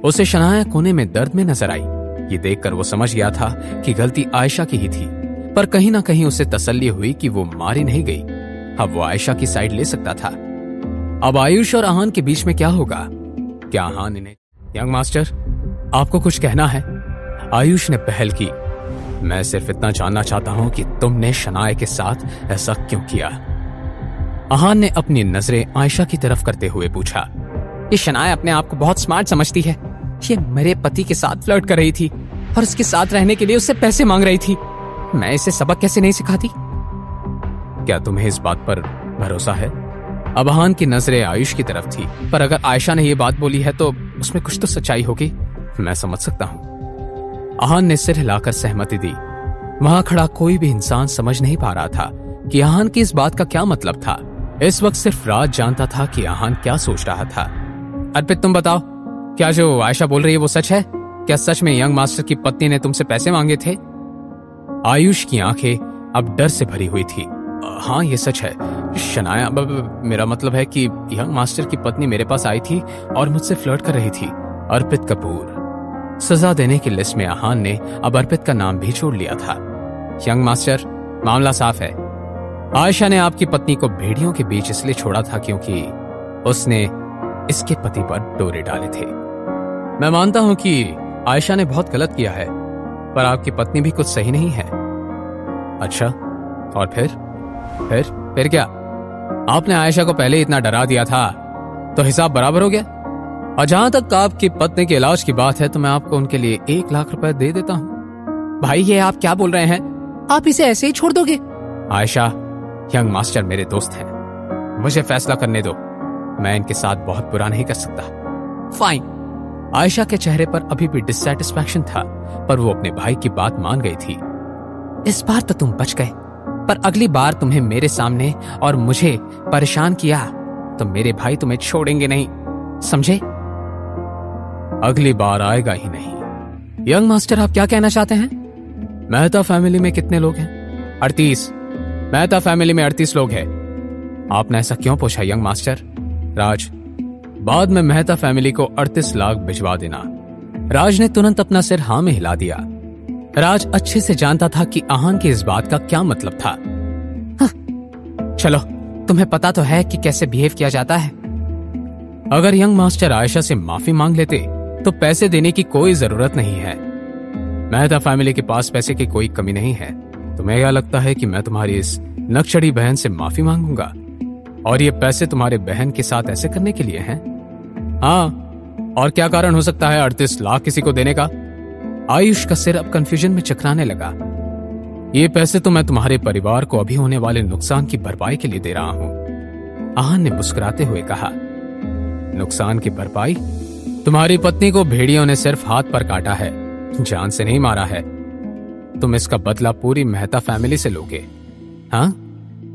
उसे शनाया कोने में दर्द में नजर आई। ये देखकर वो समझ गया था कि गलती आयशा की ही थी, पर कहीं ना कहीं उसे तसल्ली हुई कि वो मारी नहीं गई। अब वो आयशा की साइड ले सकता था। अब आयुष और आहान के बीच में क्या होगा? क्या आहान इन्हें यंग मास्टर, आपको कुछ कहना है? आयुष ने पहल की। मैं सिर्फ इतना जानना चाहता हूं कि तुमने शनाया के साथ ऐसा क्यों किया? आहान ने अपनी नजरें आयशा की तरफ करते हुए पूछा। ये शनाया अपने आप को बहुत स्मार्ट समझती है। ये मेरे पति के साथ फ्लर्ट कर रही थी और उसके साथ रहने के लिए उससे पैसे मांग रही थी। मैं इसे सबक कैसे नहीं सिखाती? क्या तुम्हें इस बात पर भरोसा है? अब आहान की नजरें आयुष की तरफ थी, पर अगर आयशा ने यह बात बोली है तो उसमें कुछ तो सच्चाई होगी। मैं समझ सकता हूं। आहान ने सिर हिलाकर सहमति दी। वहां खड़ा कोई भी इंसान समझ नहीं पा रहा था कि आहान की इस बात का क्या मतलब था। इस वक्त सिर्फ राज जानता था कि आहान क्या सोच रहा था। अर्पित, तुम बताओ, क्या जो आयशा बोल रही है वो सच है? क्या सच में यंग मास्टर की पत्नी ने तुमसे पैसे मांगे थे? आयुष की आंखें अब डर से भरी हुई थी। हाँ, ये सच है शनाया। मेरा मतलब है कि यंग मास्टर की पत्नी मेरे पास आई थी और मुझसे फ्लर्ट कर रही थी। अर्पित कपूर। सजा देने की लिस्ट में आहान ने अब अर्पित का नाम भी जोड़ लिया था। यंग मास्टर, मामला साफ है। आयशा ने आपकी पत्नी को भेड़ियों के बीच इसलिए छोड़ा था क्योंकि उसने इसके पति पर डोरे डाले थे। मैं मानता हूं कि आयशा ने बहुत गलत किया है, पर आपकी पत्नी भी कुछ सही नहीं है। अच्छा, और फिर क्या? आपने आयशा को पहले इतना डरा दिया था तो हिसाब बराबर हो गया। और जहां तक आपकी पत्नी के इलाज की बात है तो मैं आपको उनके लिए 1 लाख रुपए दे देता हूं। भाई, ये आप क्या बोल रहे हैं? आप इसे ऐसे ही छोड़ दोगे? आयशा, यंग मास्टर मेरे दोस्त हैं, मुझे फैसला करने दो। मैं इनके साथ बहुत बुरा नहीं कर सकता। फाइन। आयशा के चेहरे पर अभी भी डिससैटिस्फैक्शन था, पर वो अपने भाई की बात मान गई थी। इस बार तो तुम बच गए, पर अगली बार तुम्हें मेरे सामने और मुझे परेशान किया तो मेरे भाई तुम्हें छोड़ेंगे नहीं, समझे? अगली बार आएगा ही नहीं। यंग मास्टर, आप क्या कहना चाहते हैं? मेहता फैमिली में कितने लोग हैं? 38। मेहता फैमिली में 38 लोग हैं। आपने ऐसा क्यों पूछा यंग मास्टर? राज, बाद में मेहता फैमिली को 38 लाख भिजवा देना। राज ने तुरंत अपना सिर हाँ में हिला दिया। राज अच्छे से जानता था कि आहान की इस बात का क्या मतलब था। चलो, तुम्हें पता तो है कि कैसे बिहेव किया जाता है। अगर यंग मास्टर आयशा से माफी मांग लेते तो पैसे देने की कोई जरूरत नहीं है। मेहता फैमिली के पास पैसे की कोई कमी नहीं है। तुम्हें क्या लगता है कि मैं तुम्हारी इस नक्शड़ी बहन से माफी मांगूंगा और ये पैसे तुम्हारे बहन के साथ ऐसे करने के लिए हैं? हाँ, और क्या कारण हो सकता है 38 लाख किसी को देने का? आयुष का सिर अब कंफ्यूजन में चकराने लगा। ये पैसे तो मैं तुम्हारे परिवार को अभी होने वाले नुकसान की भरपाई के लिए दे रहा हूं। आहान ने मुस्कुराते हुए कहा। नुकसान की भरपाई? तुम्हारी पत्नी को भेड़ियों ने सिर्फ हाथ पर काटा है, जान से नहीं मारा है। तुम इसका बदला पूरी मेहता फैमिली से लोगे। हाँ,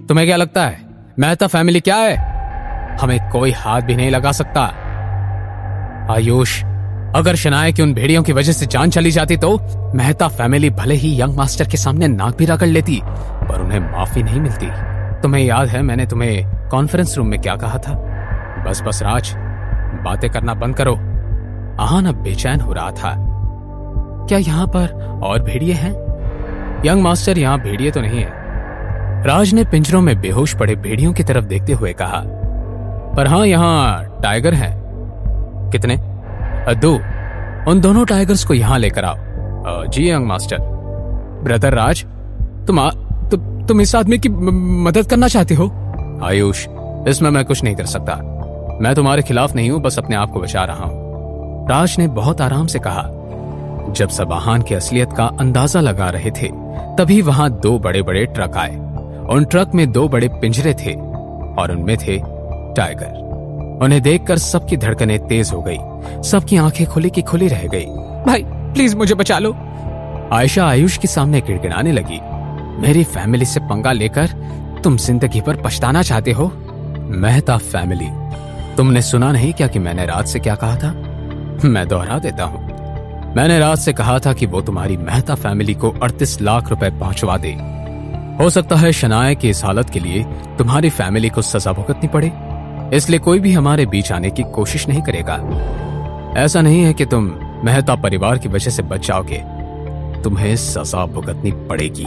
तुम्हें क्या लगता है मेहता फैमिली क्या है? हमें कोई हाथ भी नहीं लगा सकता। आयुष, अगर शनाया की उन भेड़ियों की वजह से जान चली जाती तो मेहता फैमिली भले ही यंग मास्टर के सामने नाक भी रगड़ लेती, पर उन्हें माफी नहीं मिलती। तुम्हें याद है मैंने तुम्हें कॉन्फ्रेंस रूम में क्या कहा था? बस राज, बातें करना बंद करो। आहान अब बेचैन हो रहा था। क्या यहाँ पर और भेड़िए हैं? यंग मास्टर, यहाँ भेड़िए तो नहीं है। राज ने पिंजरों में बेहोश पड़े भेड़ियों की तरफ देखते हुए कहा। पर हाँ, यहाँ टाइगर हैं। कितने? 2। उन दोनों टाइगर्स को यहां लेकर आओ। जी यंग मास्टर। ब्रदर राज, तुम इस आदमी की मदद करना चाहते हो? आयुष, इसमें मैं कुछ नहीं कर सकता। मैं तुम्हारे खिलाफ नहीं हूं, बस अपने आप को बचा रहा हूं। राज ने बहुत आराम से कहा। जब सब आहान की असलियत का अंदाजा लगा रहे थे तभी वहां 2 बड़े बड़े ट्रक आए। उन ट्रक में 2 बड़े पिंजरे थे और उनमें थे टाइगर। उन्हें देखकर सबकी धड़कनें तेज हो गई, सबकी आंखें खुली की खुली रह गई। भाई प्लीज मुझे बचा लो। आयशा आयुष के सामने गिड़गिड़ाने लगी। मेरी फैमिली से पंगा लेकर तुम जिंदगी भर पछताना चाहते हो? मेहता फैमिली, तुमने सुना नहीं क्या कि मैंने रात से क्या कहा था? मैं दोहरा देता हूं। मैंने रात से कहा था कि वो तुम्हारी मेहता फैमिली को 38 लाख रुपए पहुंचवा दे। हो सकता है शनाया की इस हालत के लिए तुम्हारी फैमिली को सजा भुगतनी पड़े, इसलिए कोई भी हमारे बीच आने की कोशिश नहीं करेगा। ऐसा नहीं है कि तुम मेहता परिवार की वजह से बच जाओगे, तुम्हें सजा भुगतनी पड़ेगी,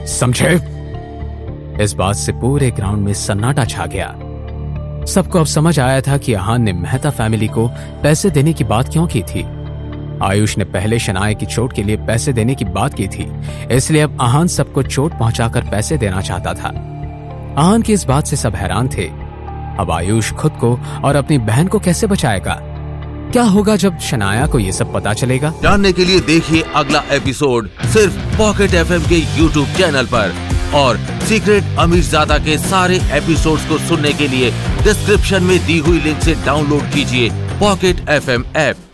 समझे? इस बात से पूरे ग्राउंड में सन्नाटा छा गया। सबको अब समझ आया था कि आहान ने मेहता फैमिली को पैसे देने की बात क्यों की थी। आयुष ने पहले शनाया की चोट के लिए पैसे देने की बात की थी, इसलिए अब आहान सबको चोट पहुंचाकर पैसे देना चाहता था। आहान की इस बात से सब हैरान थे। अब आयुष खुद को और अपनी बहन को कैसे बचाएगा? क्या होगा जब शनाया को ये सब पता चलेगा? जानने के लिए देखिए अगला एपिसोड सिर्फ पॉकेट FM के YouTube चैनल पर, और सीक्रेट अमीरजादा के सारे एपिसोड्स को सुनने के लिए डिस्क्रिप्शन में दी हुई लिंक से डाउनलोड कीजिए पॉकेट FM ऐप।